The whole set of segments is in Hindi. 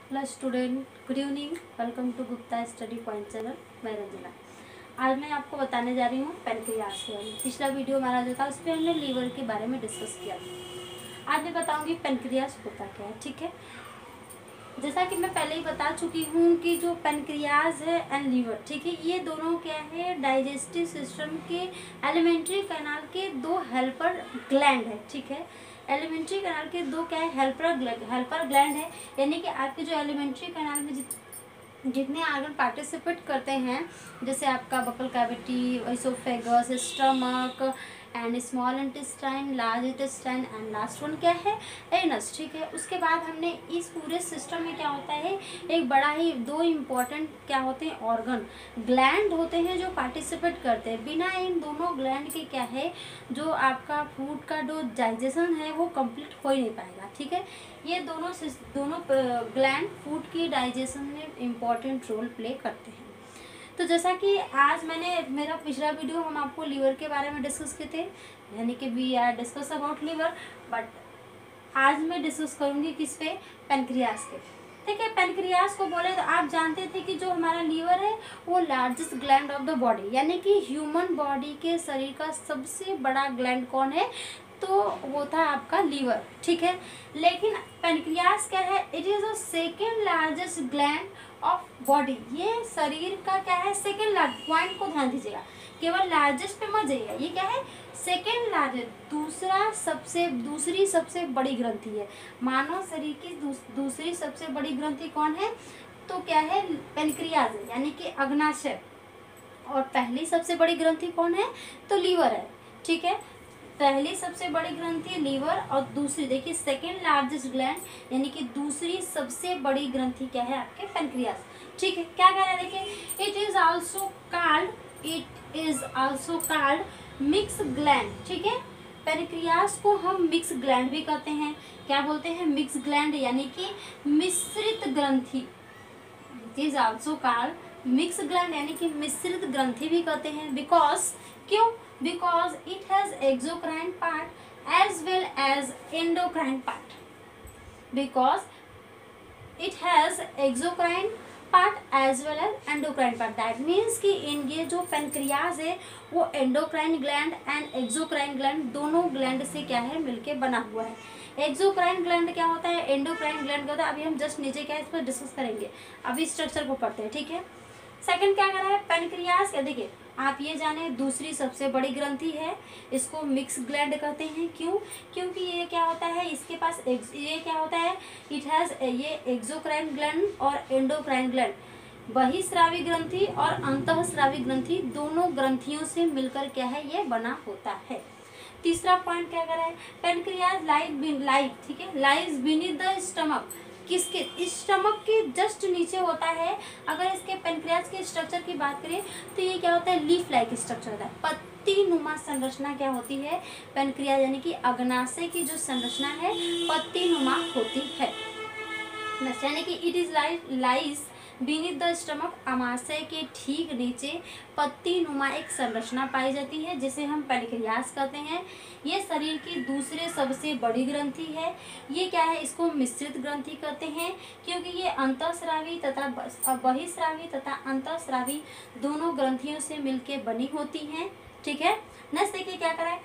Hello student, good evening. Welcome to Gupta study point channel. मैं रंजना। आज मैं आपको बताने जा रही हूँ पैनक्रियास के बारे में। पिछला वीडियो हमारा जो था उस पर हमने लीवर के बारे में डिस्कस किया था। आज मैं बताऊँगी पैनक्रियास होता क्या है। ठीक है, जैसा कि मैं पहले ही बता चुकी हूँ कि जो पैनक्रियाज है एंड लीवर, ठीक है, ये दोनों क्या है, डाइजेस्टिव सिस्टम के एलिमेंट्री कैनाल के दो हेल्पर ग्लैंड है। ठीक है, एलिमेंट्री कैनाल के दो क्या है, हेल्पर ग्लैंड है। यानी कि आपके जो एलिमेंट्री कैनाल में जितने ऑर्गन पार्टिसिपेट करते हैं, जैसे आपका buccal cavity, oesophagus, stomach and small intestine, large intestine and last one क्या है, एनस। ठीक है, उसके बाद हमने इस पूरे सिस्टम में क्या होता है, एक बड़ा ही दो इम्पोर्टेंट क्या होते हैं, ऑर्गन ग्लैंड होते हैं जो पार्टिसिपेट करते हैं। बिना इन दोनों ग्लैंड के क्या है, जो आपका फूड का जो डाइजेशन है वो कंप्लीट हो ही नहीं पाएगा। ठीक है, ये दोनों ग्लैंड फूड की डाइजेशन में इम्पॉर्टेंट रोल प्ले करते हैं। तो जैसा कि आज मेरा पिछला वीडियो हम आपको लीवर के बारे में डिस्कस किए थे, यानी कि we are discuss about liver, but आज मैं डिस्कस करूँगी किस पे, पैनक्रियास के। ठीक है, पैनक्रियास को बोले तो आप जानते थे कि जो हमारा लीवर है वो largest gland of the body, यानी कि ह्यूमन बॉडी के शरीर का सबसे बड़ा ग्लैंड कौन है, तो वो था आपका लीवर। ठीक है, लेकिन पैनक्रियास क्या है, it is the second largest gland of body. ये शरीर का क्या है, सेकेंड लार्ज, पॉइंट को ध्यान दीजिएगा, केवल लार्जेस्ट पे मत जाइएगा। ये क्या है, सेकेंड लार्जेस्ट, दूसरी सबसे बड़ी ग्रंथि है। मानव शरीर की दूसरी सबसे बड़ी ग्रंथि कौन है, तो क्या है, पैनक्रियास है, यानी कि अग्नाशय। और पहली सबसे बड़ी ग्रंथि कौन है, तो लीवर है। ठीक है, पहली सबसे बड़ी ग्रंथि लीवर और दूसरी देखिए सेकेंड लार्जेस्ट ग्लैंड, यानी कि दूसरी सबसे बड़ी ग्रंथि क्या है, आपके पैनक्रियास। ठीक है, क्या कह रहा है, देखिए, it is also called mix gland. ठीक है, पैनक्रियास को हम मिक्स ग्लैंड भी कहते हैं। क्या बोलते हैं, मिक्स ग्लैंड, यानी कि मिश्रित ग्रंथि। It is also called mix gland, यानी कि मिश्रित ग्रंथि भी कहते हैं। बिकॉज, क्यों, because it has exocrine part as well as endocrine part, because it has exocrine part as well as endocrine part, that means कि इन ये जो पैनक्रियाज है वो endocrine gland and exocrine gland दोनों ग्लैंड से क्या है, मिलके बना हुआ है। एक्सोक्राइन ग्लैंड क्या होता है, एंडोक्राइन ग्लैंड क्या होता है, अभी हम जस्ट नीचे क्या है इस पर डिस्कस करेंगे, अभी स्ट्रक्चर को पढ़ते हैं। ठीक है, सेकंड क्या कर रहा है, पैनक्रियास क्या, देखिए आप ये जाने दूसरी सबसे बड़ी ग्रंथि है, इसको मिक्स ग्लैंड कहते हैं। क्यों, क्योंकि ये क्या होता है, इसके पास ये क्या होता है, इट हैज ये एक्सोक्राइन ग्लैंड और एंडोक्राइन ग्लैंड, बहिस्रावी ग्रंथि और अंतःस्रावी ग्रंथि दोनों ग्रंथियों से मिलकर क्या है, ये बना होता है। तीसरा पॉइंट क्या कर रहा है, पैनक्रियास लाइव, ठीक है, लाइज बीनीथ द स्टमक, किसके, स्टमक के जस्ट नीचे होता है। अगर इसके पैनक्रियास के स्ट्रक्चर की बात करें तो ये क्या होता है, लीफ लाइक स्ट्रक्चर होता है, पत्ती नुमा संरचना क्या होती है, पैनक्रियास यानी कि अग्नाशय की जो संरचना है पत्ती नुमा होती है, यानी कि it is lies beneath the stomach, अमाशय के ठीक नीचे पत्ती नुमा एक संरचना पाई जाती है जिसे हम पैनक्रियास कहते हैं। ये शरीर की दूसरे सबसे बड़ी ग्रंथि है। ये क्या है, इसको मिश्रित ग्रंथि कहते हैं क्योंकि ये अंतःस्रावी तथा बहिस्रावी तथा अंतःस्रावी दोनों ग्रंथियों से मिलके बनी होती हैं। ठीक है, नेक्स्ट देखिए क्या करा है,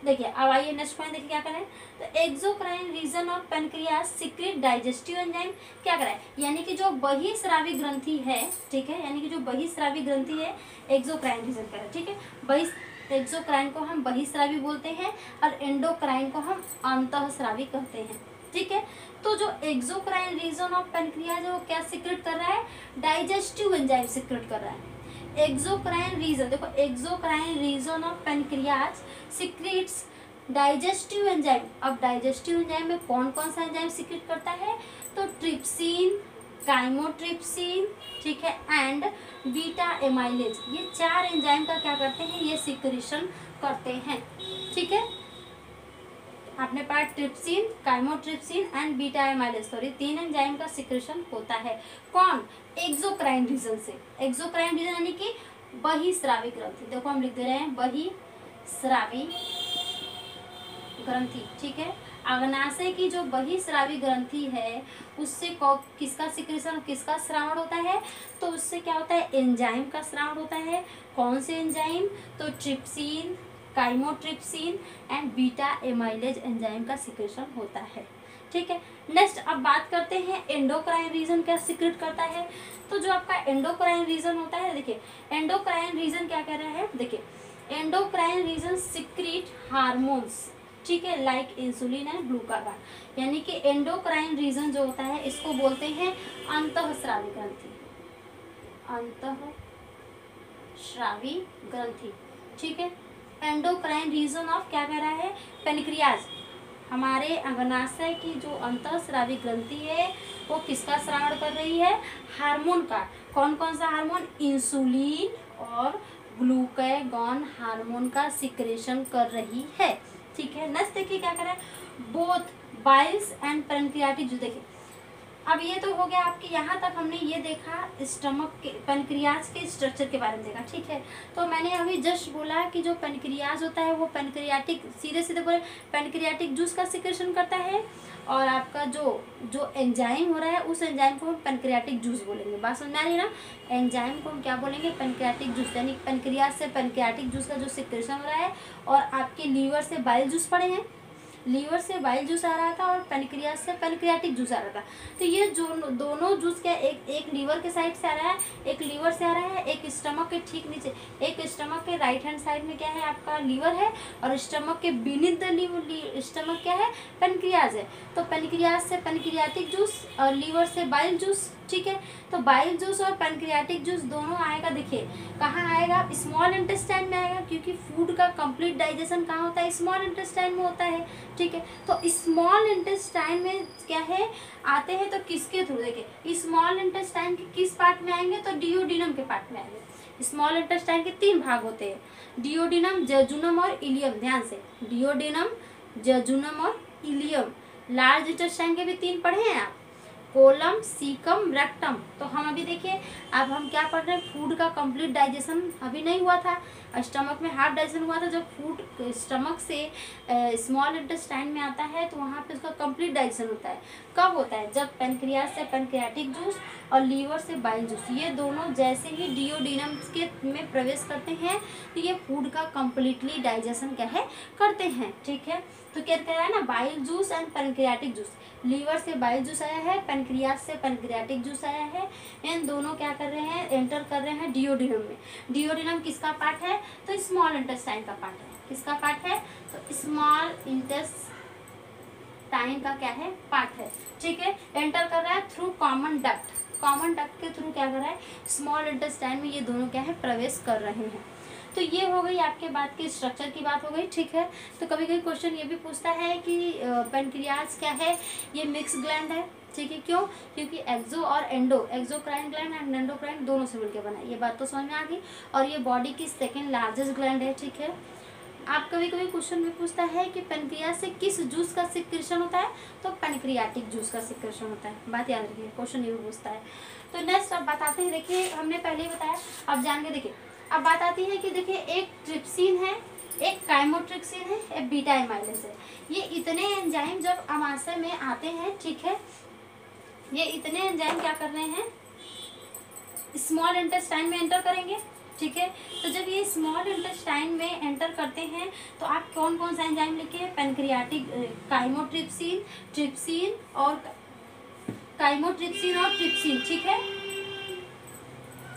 देखिए अब आइए नेक्स्ट पॉइंट देखिए क्या करें, तो exocrine region of pancreas secrete digestive enzyme क्या करा है, यानी कि जो बहिस्रावी ग्रंथि है, ठीक है, यानी कि जो बहिस्रावी ग्रंथि है एक्सोक्राइन रीजन करा है। ठीक है, एक्सोक्राइन को हम बहिस्रावी बोलते हैं और एंडोक्राइन को हम अंतःस्रावी कहते हैं। ठीक है, तो जो एक्सोक्राइन रीजन ऑफ पैनक्रियास है वो क्या सीक्रेट कर रहा है, डाइजेस्टिव एंजाइम सीक्रेट कर रहा है। एक्सोक्राइन रीजन, देखो exocrine region of pancreas secretes digestive enzyme. अब डाइजेस्टिव एंजाइम में कौन कौन सा एंजाइम सीक्रेट करता है, तो ट्रिप्सिन, काइमोट्रिप्सिन, ठीक है, एंड बीटा एमाइलेज, ये चार एंजाइम का क्या करते हैं, ये सीक्रेशन करते हैं। ठीक है, आपने पढ़ा trypsin, chymotrypsin and beta amylase, sorry तीन एंजाइम का सीक्रेशन होता है। कौन, एक्सोक्राइन रीजन से। एक्सोक्राइन रीजन यानी कि बहिस्रावी ग्रंथि, देखो हम लिख दे रहे हैं बहिस्रावी ग्रंथि। ठीक है, अग्नाशय की जो बहिस्रावी ग्रंथि है उससे किसका सिक्रेशन, किसका स्रावण होता है, तो उससे क्या होता है, एंजाइम का स्रावण होता है। कौन से एंजाइम, तो trypsin, chymotrypsin and beta amylase enzyme का सिक्रेशन होता है। ठीक है, नेक्स्ट अब बात करते हैं एंडोक्राइन रीजन क्या सिक्रेट करता है। तो जो आपका एंडोक्राइन रीजन होता है, देखिए एंडोक्राइन रीजन क्या कह रहा है, देखिए एंडोक्राइन रीजन सिक्रीट हार्मोन्स, ठीक है, लाइक इंसुलिन एंड ग्लूकागॉन। यानी कि एंडोक्राइन रीजन जो होता है इसको बोलते हैं अंतःस्रावी ग्रंथि, अंतःस्रावी ग्रंथि। ठीक है, एंडोक्राइन रीजन ऑफ क्या कह रहा है, पेनक्रियाज। हमारे अग्नाशय की जो अंतःस्रावी ग्रंथि है वो किसका स्रावण कर रही है, हार्मोन का। कौन कौन सा हार्मोन, इंसुलिन और ग्लूकागॉन हार्मोन का सिक्रेशन कर रही है। ठीक है, नेक्स्ट देखिए क्या कर रहा है, both Biles and pancreatic juice. देखिए अब ये तो हो गया आपके, यहाँ तक हमने ये देखा स्टमक के पैनक्रियाज के स्ट्रक्चर के बारे में देखा। ठीक है, तो मैंने अभी जस्ट बोला कि जो पैनक्रियाज होता है वो पैनक्रियाटिक, सीधे सीधे बोले पैनक्रियाटिक जूस का सिक्रेशन करता है, और आपका जो एंजाइम हो रहा है उस एंजाइम को हम पैनक्रियाटिक जूस बोलेंगे। बात समझ आ रही है ना, एंजाइम को हम क्या बोलेंगे, पैनक्रियाटिक जूस। यानी पैनक्रियाज से पैनक्रियाटिक जूस का जो सिक्रेशन हो रहा है, और आपके लीवर से बाइल जूस पड़े हैं, लीवर से बाइल जूस आ रहा था और पैनक्रियाज से पैनक्रियाटिक जूस आ रहा था। तो ये जो दोनों जूस क्या, एक लीवर के साइड से आ रहा है, एक लीवर से आ रहा है, एक स्टमक के ठीक नीचे, एक स्टमक के राइट हैंड साइड में क्या है आपका लीवर है, और स्टमक के बीनीथ द स्टमक क्या है, पैनक्रियाज है। तो पैनक्रियाज से पैनक्रियाटिक जूस और लीवर से बाइल जूस। ठीक है, तो बाइल जूस और पैनक्रियाटिक जूस दोनों आएगा, देखिए कहाँ आएगा, स्मॉल इंटेस्टाइन में आएगा, क्योंकि फूड का कंप्लीट डाइजेशन कहाँ होता है, स्मॉल इंटेस्टाइन में होता है। ठीक है, तो स्मॉल इंटेस्टाइन में क्या है, आते हैं तो किसके थ्रू, देखिए स्मॉल इंटेस्टाइन के किस पार्ट में आएंगे, तो डिओडिनम के पार्ट में आएंगे। स्मॉल इंटेस्टाइन के 3 भाग होते हैं, डिओडिनम, जजुनम और इलियम। ध्यान से, डिओडिनम, जजुनम और इलियम। लार्ज इंटेस्टाइन के भी 3 पढ़े हैं आप, कोलम, सीकम, रेक्टम। तो हम अभी देखिए, अब हम क्या पढ़ रहे हैं, फूड का कंप्लीट डाइजेशन अभी नहीं हुआ था, स्टमक में हाफ डाइजेशन हुआ था। जब फूड स्टमक से स्मॉल इंटेस्टाइन में आता है तो वहाँ पे उसका कंप्लीट डाइजेशन होता है। कब होता है, जब पैनक्रियाज से पैनक्रियाटिक जूस और लीवर से बाइल जूस, ये दोनों जैसे ही डिओडिनम के में प्रवेश करते हैं तो ये फूड का कम्प्लीटली डाइजेशन क्या है, करते हैं। ठीक है, तो क्या कह रहा है ना, bile juice and pancreatic juice, liver से बाइल जूस आया है, पैनक्रियाज से पैनक्रियाटिक जूस आया है, इन दोनों क्या कर रहे हैं, एंटर कर रहे हैं डिओडिनम में। डिओडिनम किसका पार्ट है, तो स्मॉल इंटेस्टाइन का पार्ट है। किसका पार्ट है, तो स्मॉल इंटेस्टाइन का क्या है, पार्ट है। ठीक है, एंटर कर रहा है through common duct, common duct के थ्रू क्या कर रहा है, स्मॉल इंटेस्टाइन में ये दोनों क्या है, प्रवेश कर रहे हैं। तो ये हो गई आपके बात की स्ट्रक्चर की बात हो गई। ठीक है, तो कभी कभी क्वेश्चन ये भी पूछता है कि पैनक्रियाज क्या है, ये मिक्स ग्लैंड है। ठीक है, क्यों, क्योंकि एक्सो और endo, exocrine gland and endocrine दोनों से मिलकर बना है। ये बात तो समझ में आ गई, और ये बॉडी की सेकेंड लार्जेस्ट ग्लैंड है। ठीक है, आप कभी कभी क्वेश्चन में पूछता है कि पैनक्रियाज से किस जूस का सिक्रेशन होता है, तो पैनक्रियाटिक जूस का सिक्रेशन होता है। बात याद रखिए, क्वेश्चन ये भी पूछता है। तो नेक्स्ट अब बताते हैं, देखिए हमने पहले ही बताया, अब जान के देखिए। अब बात आती है कि देखिए एक ट्रिप्सिन है, एक काइमोट्रिप्सिन है, एक बीटा एमाइलेज है। ये इतने एंजाइम जब अमाशय में आते हैं, ठीक है, ये इतने एंजाइम क्या कर रहे हैं, स्मॉल इंटेस्टाइन में एंटर करेंगे। ठीक है, तो जब ये स्मॉल इंटेस्टाइन में एंटर करते हैं तो आप कौन कौन सा एंजाइम लिखे हैं, पैनक्रियाटिक, काइमोट्रिप्सिन, ट्रिप्सिन और काइमोट्रिप्सिन और ट्रिप्सिन। ठीक है,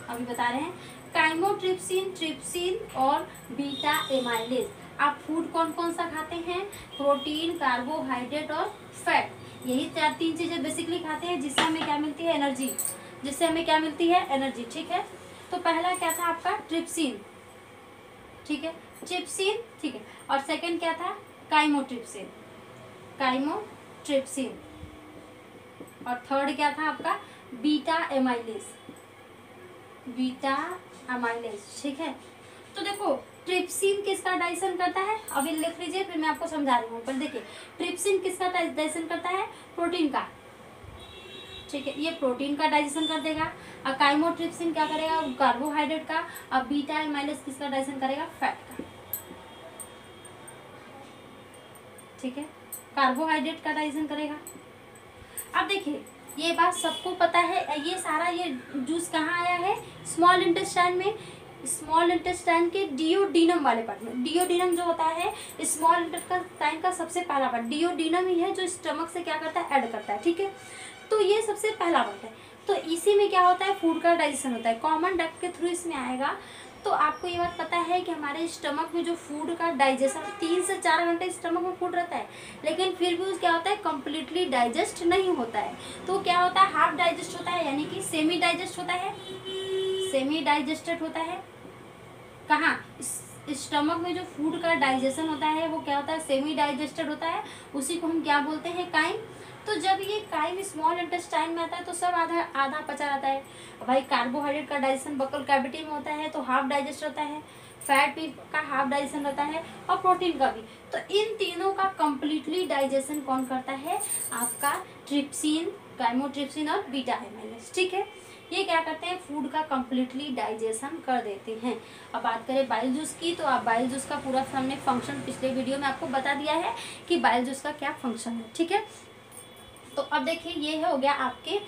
अभी बता रहे हैं काइमोट्रिप्सिन, ट्रिप्सिन और बीटा एमाइलेज। आप फूड कौन कौन सा खाते हैं, प्रोटीन, कार्बोहाइड्रेट और फैट, यही 3 चीजें बेसिकली खाते हैं, जिससे हमें क्या मिलती है, एनर्जी, जिससे हमें क्या मिलती है, एनर्जी। ठीक है, तो पहला क्या था आपका, ट्रिप्सिन। ठीक है, ट्रिप्सिन। ठीक है, और सेकंड क्या था, काइमोट्रिप्सिन, काइमोट्रिप्सिन, और थर्ड क्या था आपका, बीटा एमाइलेज, बीटा एमाइलेज। ठीक है, तो देखो ट्रिप्सिन किसका डाइजेशन करता है, अभी लिख लीजिए, फिर मैं आपको समझा रही हूँ। पर देखिए ट्रिप्सिन किसका डाइजेशन करता है, प्रोटीन का। ठीक है, ये प्रोटीन का डाइजेशन कर देगा, और काइमोट्रिप्सिन क्या करेगा, कार्बोहाइड्रेट का, और बीटा एमाइलेज किसका डाइजेशन करेगा, फैट का। ठीक है, कार्बोहाइड्रेट का डाइजेशन करेगा। अब देखिए ये बात सबको पता है, ये सारा ये जूस कहाँ आया है, स्मॉल इंटेस्टाइन में, स्मॉल इंटेस्टाइन के डिओडिनम वाले पार्ट में। डिओडिनम जो होता है स्मॉल इंटेस्टाइन का सबसे पहला पार्ट, डिओडिनम ही है जो स्टमक से क्या करता है, ऐड करता है, ठीक है। तो ये सबसे पहला पार्ट है। तो इसी में क्या होता है, फूड का डाइजेशन होता है, कॉमन डक्ट के थ्रू इसमें आएगा। तो आपको ये बात पता है कि हमारे स्टमक में जो फूड का डाइजेशन 3 से 4 घंटे स्टमक में फूड रहता है, लेकिन फिर भी उस क्या होता है, कम्प्लीटली डाइजेस्ट नहीं होता है। तो क्या होता है, हाफ डाइजेस्ट होता है, यानी कि सेमी डाइजेस्ट होता है, सेमी डाइजेस्टेड होता है। कहाँ, स्टमक में जो फूड का डाइजेशन होता है वो क्या होता है, सेमी डाइजेस्टेड होता है, उसी को हम क्या बोलते हैं, काइम। तो जब ये काइम स्मॉल इंटेस्टाइन में आता है तो सब आधा आधा पचा रहता है। भाई कार्बोहाइड्रेट का डाइजेशन बकल कैविटी में होता है तो हाफ डाइजेस्ट होता है, फैट भी का हाफ डाइजेशन रहता है और प्रोटीन का भी। तो इन तीनों का कंप्लीटली डाइजेशन कौन करता है, आपका ट्रिप्सिन, काइमोट्रिप्सिन और बीटा हाइमाइलेज, ठीक है। ये क्या करते हैं, फूड का कंप्लीटली डाइजेशन कर देते हैं। अब बात करें बाइल जूस की, तो आप बाइल जूस का पूरा हमने फंक्शन पिछले वीडियो में आपको बता दिया है कि बाइल जूस का क्या फंक्शन है, ठीक है। तो अब देखिए ये हो गया आपके,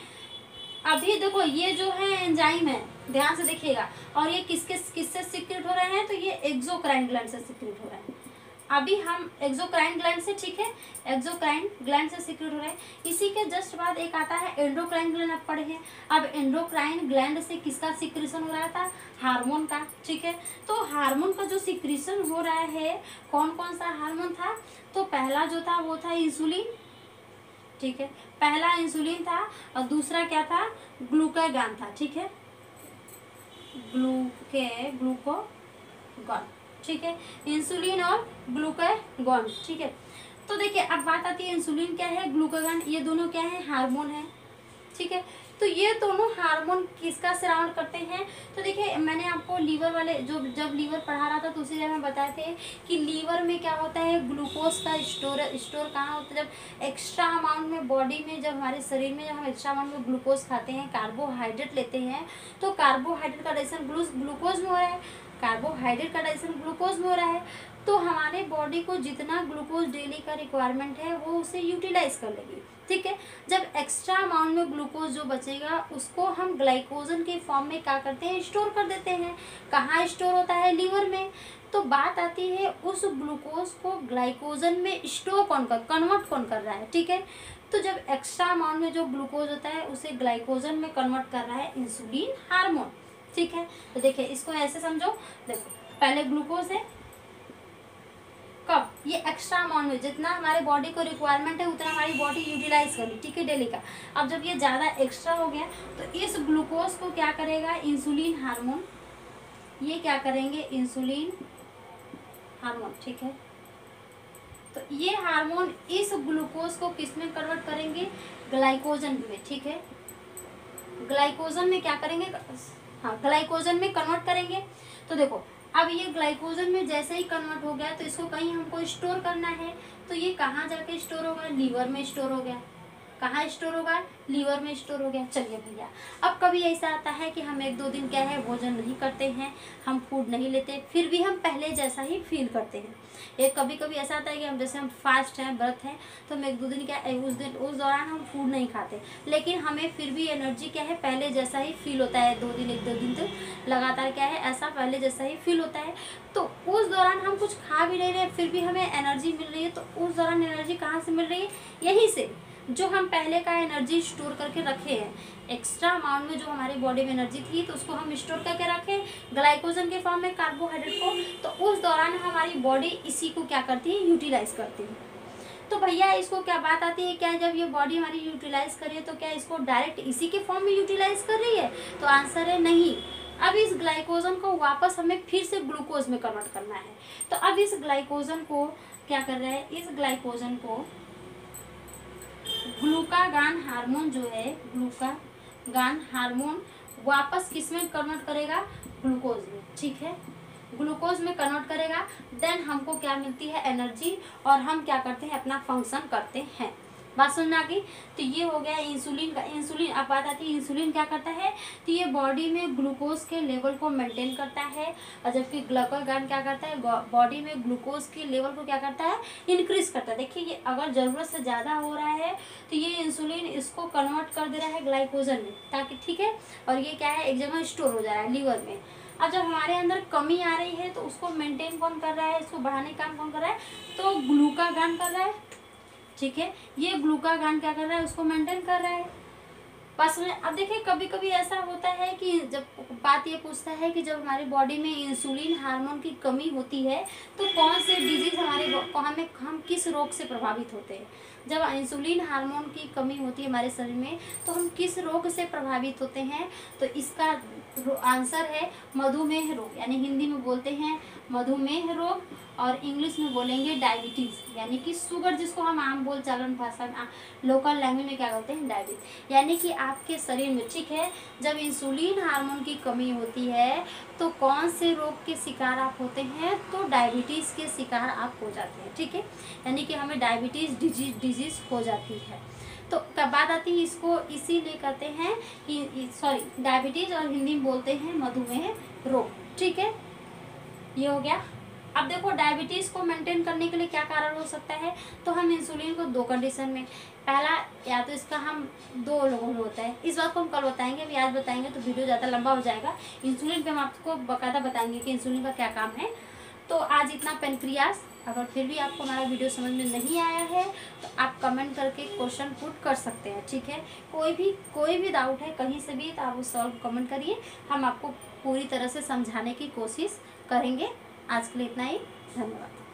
अभी देखो ये जो है एंजाइम है, ध्यान से देखिएगा, और ये किससे सीक्रेट हो रहे हैं, तो ये एक्सोक्राइन ग्लैंड से सीक्रेट हो रहे हैं। अभी हम एक्सोक्राइन ग्लैंड से, ठीक है, एक्सोक्राइन ग्लैंड से सीक्रेट हो रहे हैं। इसी के जस्ट बाद एक आता है एंडोक्राइन ग्लैंड, आप पढ़े हैं। अब एंडोक्राइन ग्लैंड से किसका सीक्रेशन हो रहा था, हार्मोन का, ठीक है। तो हार्मोन का जो सीक्रेशन हो रहा है, कौन कौन सा हार्मोन था, तो पहला जो था वो था इंसुलिन, ठीक है, पहला इंसुलिन था और दूसरा क्या था, ग्लूकागॉन था, ठीक है, ग्लूकागॉन, ठीक है, इंसुलिन और ग्लूकागॉन, ठीक है। तो देखिए अब बात आती है इंसुलिन क्या है, ग्लूकागॉन, ये दोनों क्या है, हार्मोन है, ठीक है। तो ये दोनों हार्मोन किसका सराउंड करते हैं, तो देखिए मैंने आपको लीवर वाले जो जब लीवर पढ़ा रहा था तो उसी जगह में बताए थे कि लीवर में क्या होता है, ग्लूकोज का स्टोर कहाँ होता है, जब एक्स्ट्रा अमाउंट में बॉडी में, जब हमारे शरीर में जब हम एक्स्ट्रा अमाउंट में ग्लूकोज खाते हैं, कार्बोहाइड्रेट लेते हैं, तो कार्बोहाइड्रेट का डाइजेशन ग्लूकोज में हो रहा है, कार्बोहाइड्रेट का डाइजेशन ग्लूकोज में हो रहा है। तो हमारे बॉडी को जितना ग्लूकोज डेली का रिक्वायरमेंट है वो उसे यूटिलाइज कर लेगी, ठीक है। जब एक्स्ट्रा अमाउंट में ग्लूकोज जो बचेगा उसको हम ग्लाइकोजन के फॉर्म में क्या करते हैं, स्टोर कर देते हैं। कहाँ स्टोर होता है, लीवर में। तो बात आती है उस ग्लूकोज को ग्लाइकोजन में स्टोर कन्वर्ट कौन कर रहा है, ठीक है। तो जब एक्स्ट्रा अमाउंट में जो ग्लूकोज होता है उसे ग्लाइकोजन में कन्वर्ट कर रहा है इंसुलिन हार्मोन, ठीक है। तो देखिए इसको ऐसे समझो, देखो पहले ग्लूकोज है, कब, ये एक्स्ट्रा अमाउंट में जितना हमारे बॉडी को रिक्वायरमेंट है उतना हमारी बॉडी यूटिलाइज कर ली, ठीक है, डेली का। अब जब ये ज़्यादा एक्स्ट्रा हो गया तो इस ग्लूकोज को क्या करेगा, इंसुलिन हार्मोन, ये क्या करेंगे, इंसुलिन हार्मोन, ठीक है। तो ये हार्मोन इस ग्लूकोज को किस में कन्वर्ट करेंगे, ग्लाइकोजन में, ठीक है, ग्लाइकोजन में क्या करेंगे, हाँ ग्लाइकोजन में कन्वर्ट करेंगे। तो देखो अब ये ग्लाइकोजन में जैसे ही कन्वर्ट हो गया तो इसको कहीं हमको स्टोर करना है, तो ये कहाँ जाके स्टोर होगा, लीवर में स्टोर हो गया। कहाँ स्टोर होगा, लीवर में स्टोर हो गया। चलिए भैया अब कभी ऐसा आता है कि हम 1-2 दिन क्या है भोजन नहीं करते हैं, हम फूड नहीं लेते, फिर भी हम पहले जैसा ही फील करते हैं। एक कभी कभी ऐसा आता है कि हम जैसे हम फास्ट हैं, व्रत हैं, तो हम 1-2 दिन क्या उस दौरान हम फूड नहीं खाते, लेकिन हमें फिर भी एनर्जी क्या है पहले जैसा ही फील होता है। 2 दिन 1-2 दिन तक लगातार क्या है ऐसा पहले जैसा ही फील होता है। तो उस दौरान हम कुछ खा भी नहीं रहे फिर भी हमें एनर्जी मिल रही है। तो उस दौरान एनर्जी कहाँ से मिल रही है, यहीं से जो हम पहले का एनर्जी स्टोर करके रखे हैं, एक्स्ट्रा अमाउंट में जो हमारी बॉडी में एनर्जी थी तो उसको हम स्टोर करके रखें ग्लाइकोजन के फॉर्म में, कार्बोहाइड्रेट को। तो उस दौरान हमारी बॉडी इसी को क्या करती है, यूटिलाइज करती है। तो भैया इसको क्या बात आती है, क्या जब ये बॉडी हमारी यूटिलाइज कर रही है तो क्या इसको डायरेक्ट इसी के फॉर्म में यूटिलाइज कर रही है, तो आंसर है नहीं। अब इस ग्लाइकोजन को वापस हमें फिर से ग्लूकोज में कन्वर्ट करना है। तो अब इस ग्लाइकोजन को क्या कर रहा है, इस ग्लाइकोजन को ग्लूकागॉन हार्मोन जो है, ग्लूकागॉन हार्मोन वापस किस में कन्वर्ट करेगा, ग्लूकोज में, ठीक है, ग्लूकोज में कन्वर्ट करेगा। देन हमको क्या मिलती है, एनर्जी, और हम क्या करते हैं अपना फंक्शन करते हैं। बात समझ में आ गई। तो ये हो गया इंसुलिन का। इंसुलिन, अब बात आती है इंसुलिन क्या करता है, तो ये बॉडी में ग्लूकोज के लेवल को मेंटेन करता है, और जबकि ग्लूकागॉन क्या करता है, बॉडी में ग्लूकोज के लेवल को क्या करता है, इंक्रीज करता है। देखिए ये अगर ज़रूरत से ज़्यादा हो रहा है तो ये इंसुलिन इसको कन्वर्ट कर दे रहा है ग्लाइकोजन में, ताकि ठीक है, और ये क्या है, एक जगह स्टोर हो जा रहा है लीवर में। अब जब हमारे अंदर कमी आ रही है तो उसको मेंटेन कौन कर रहा है, इसको बढ़ाने का काम कौन कर रहा है, तो ग्लूकागॉन कर रहा है, ठीक है। ये ग्लूकागॉन क्या कर रहा है, उसको मेंटेन कर रहा है। बस में अब देखिए कभी कभी ऐसा होता है कि जब बात ये पूछता है कि जब हमारी बॉडी में इंसुलिन हार्मोन की कमी होती है तो कौन से डिजीज हम किस रोग से प्रभावित होते हैं। जब इंसुलिन हार्मोन की कमी होती है हमारे शरीर में तो हम किस रोग से प्रभावित होते हैं, तो इसका आंसर है मधुमेह रोग, यानी हिंदी में बोलते हैं मधुमेह रोग, और इंग्लिश में बोलेंगे डायबिटीज़, यानी कि शुगर, जिसको हम आम बोल चालन भाषा में लोकल लैंग्वेज में क्या कहते हैं, डायबिटीज। यानी कि आपके शरीर में, ठीक है, जब इंसुलिन हार्मोन की कमी होती है तो कौन से रोग के शिकार आप होते हैं, तो डायबिटीज़ के शिकार आप हो जाते हैं, ठीक है। यानी कि हमें डायबिटीज़ डिजीज़ हो जाती है। तो कब बात आती है इसको इसीलिए कहते हैं कि सॉरी डायबिटीज़, और हिंदी में बोलते हैं मधुमेह रोग, ठीक है। ये हो गया। अब देखो डायबिटीज़ को मेंटेन करने के लिए क्या कारण हो सकता है, तो हम इंसुलिन को दो कंडीशन में, पहला या तो इसका हम दो लोगों में होता है, इस बात को हम कल बताएंगे, अभी आज बताएंगे तो वीडियो ज़्यादा लंबा हो जाएगा। इंसुलिन पे हम आपको बाकायदा बताएंगे कि इंसुलिन का क्या काम है। तो आज इतना पेनक्रियास। अगर फिर भी आपको हमारा वीडियो समझ में नहीं आया है तो आप कमेंट करके क्वेश्चन पुट कर सकते हैं, ठीक है। कोई भी डाउट है कहीं से भी तो आप उस सॉल्व कमेंट करिए, हम आपको पूरी तरह से समझाने की कोशिश करेंगे। आज के लिए इतना ही, धन्यवाद।